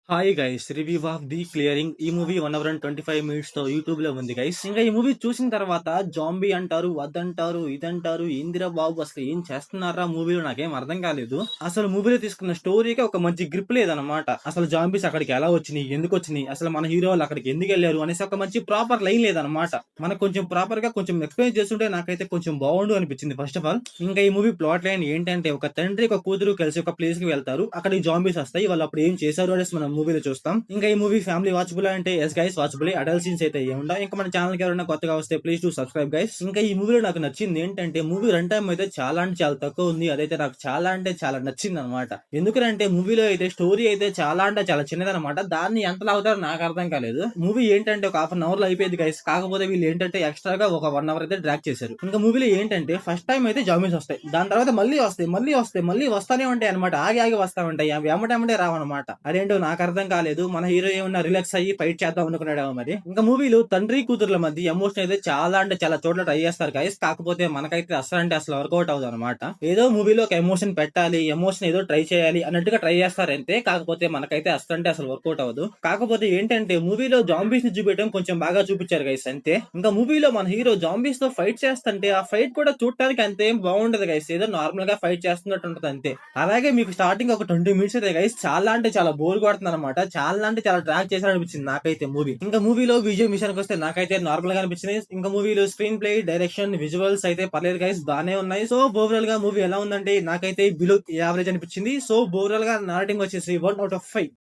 Hi guys, review of the clearing. ఈ movie 1 hour and 25 minutes తో YouTube లో ఉంది గైస్. ఇంకా ఈ మూవీ చూసిన తర్వాత జాంబీ అంటారు, అదంటారు, ఇదంటారు, ఏందిరా బాబు అసలు ఏం చేస్తున్నారా మూవీలో నాకేం అర్థం కాలేదు. అసలు మూవీలో తీసుకున్న స్టోరీకి ఒక మంచి గ్రిప్ లేదనమాట. అసలు జాంబీస్ అక్కడికి ఎలా వచ్చినాయి, ఎందుకు వచ్చినాయి, అసలు మన హీరో వాళ్ళు అక్కడికి ఎందుకు వెళ్ళారు అనేసి ఒక మంచి ప్రాపర్ లైన్ లేదనమాట. మనకు కొంచెం ప్రాపర్ గా కొంచెం ఎక్స్ప్లెయిన్ చేస్తుంటే నాకైతే కొంచెం బాగుండు అనిపించింది ఫస్ట్ ఆఫ్ ఆల్. ఇంకా ఈ మూవీ ప్లాట్ లైన్ ఏంటంటే, ఒక తండ్రి ఒక కూతురు కలిసి ఒక ప్లేస్ కి వెళ్తారు. అక్కడ ఈ జాంబీస్ వస్తాయి. వాళ్ళు అప్పుడు ఏం చేశారు అనేసి మనం మూవీలో చూస్తాం. ఇంకా ఈ మూవీ ఫ్యామిలీ వాచబుల్ అంటే yes guys watchable. Adult scenes అయితే ఏముండవు. ఇంకా మన ఛానల్ కి ఎవరైనా కొత్తగా వస్తే ప్లీజ్ టు సబ్స్క్రైబ్ గైస్. ఇంకా ఈ మూవీలో నాకు నచ్చింది ఏంటంటే, మూవీ రన్ టైం అయితే చాలా అంటే చాలా తక్కువ ఉంది. అదైతే నాకు చాలా అంటే చాలా నచ్చింది అనమాట. ఎందుకంటే మూవీలో అయితే స్టోరీ అయితే చాలా అంటే చాలా చిన్నదనమాట. దాన్ని ఎంత లాగుతారో నాకు అర్థం కాలేదు. మూవీ ఏంటంటే ఒక హాఫ్ అన్ అవర్ లో అయిపోయింది గైస్. కాకపోతే వీళ్ళు ఏంటంటే ఎక్స్ట్రాగా ఒక 1 అవర్ అయితే డ్రాక్ చేశారు. ఇంకా మూవీలో ఏంటంటే ఫస్ట్ టైం అయితే జాంబీస్ వస్తాయి, దాని తర్వాత మళ్ళీ వస్తాయి, మళ్ళీ వస్తానే ఉంటాయి అనమాట. ఆగి ఆగి వస్తా ఉంటాయి, అవి ఎమ్మటెమ్మటే రావన్నమాట. అదేంటో నాకు అర్థం కాలేదు. మన హీరో ఏమన్నా రిలాక్స్ అయ్యి ఫైట్ చేద్దాం అనుకున్నాడేమో మరి. ఇంకా మూవీలో తండ్రి కూతుర్ల మధ్య ఎమోషన్ అయితే చాలా అంటే చాలా చోట్ల ట్రై చేస్తారు గైస్. కాకపోతే మనకైతే అసలు అంటే అసలు వర్కౌట్ అవుతుంది అనమాట. ఏదో మూవీలో ఒక ఎమోషన్ పెట్టాలి, ఎమోషన్ ఏదో ట్రై చేయాలి అన్నట్టుగా ట్రై చేస్తారంతే. కాకపోతే మనకైతే అసలు అంటే అసలు వర్కౌట్ అవ్వదు. కాకపోతే ఏంటంటే మూవీలో జాంబీస్ ని చూపించడం కొంచెం బాగా చూపించారు గైస్ అంతే. ఇంకా మూవీలో మన హీరో జాంబీస్ తో ఫైట్ చేస్తుంటే ఆ ఫైట్ కూడా చూడటానికి అంతేం బాగుండదు గైస్. ఏదో నార్మల్ గా ఫైట్ చేస్తున్నట్టు ఉంటది అంతే. అలాగే మీకు స్టార్టింగ్ ఒక 20 మినిట్స్ అయితే గైస్ చాలా అంటే చాలా బోర్ కొడుతుంది అనమాట. చాలా అంటే చాలా ట్రాక్ చేశారు అనిపించింది నాకైతే మూవీ. ఇంకా మూవీలో విజువల్ విషయానికి వస్తే నాకైతే నార్మల్ గా అనిపించింది. ఇంకా మూవీలో స్క్రీన్ ప్లే, డైరెక్షన్, విజువల్స్ అయితే పర్లేదు గైస్, బానే ఉన్నాయి. సో ఓవరాల్ గా మూవీ ఎలా ఉందంటే నాకైతే బిలో యావరేజ్ అనిపించింది. సో ఓవరాల్ గా నా రేటింగ్ వచ్చేసి 1/5.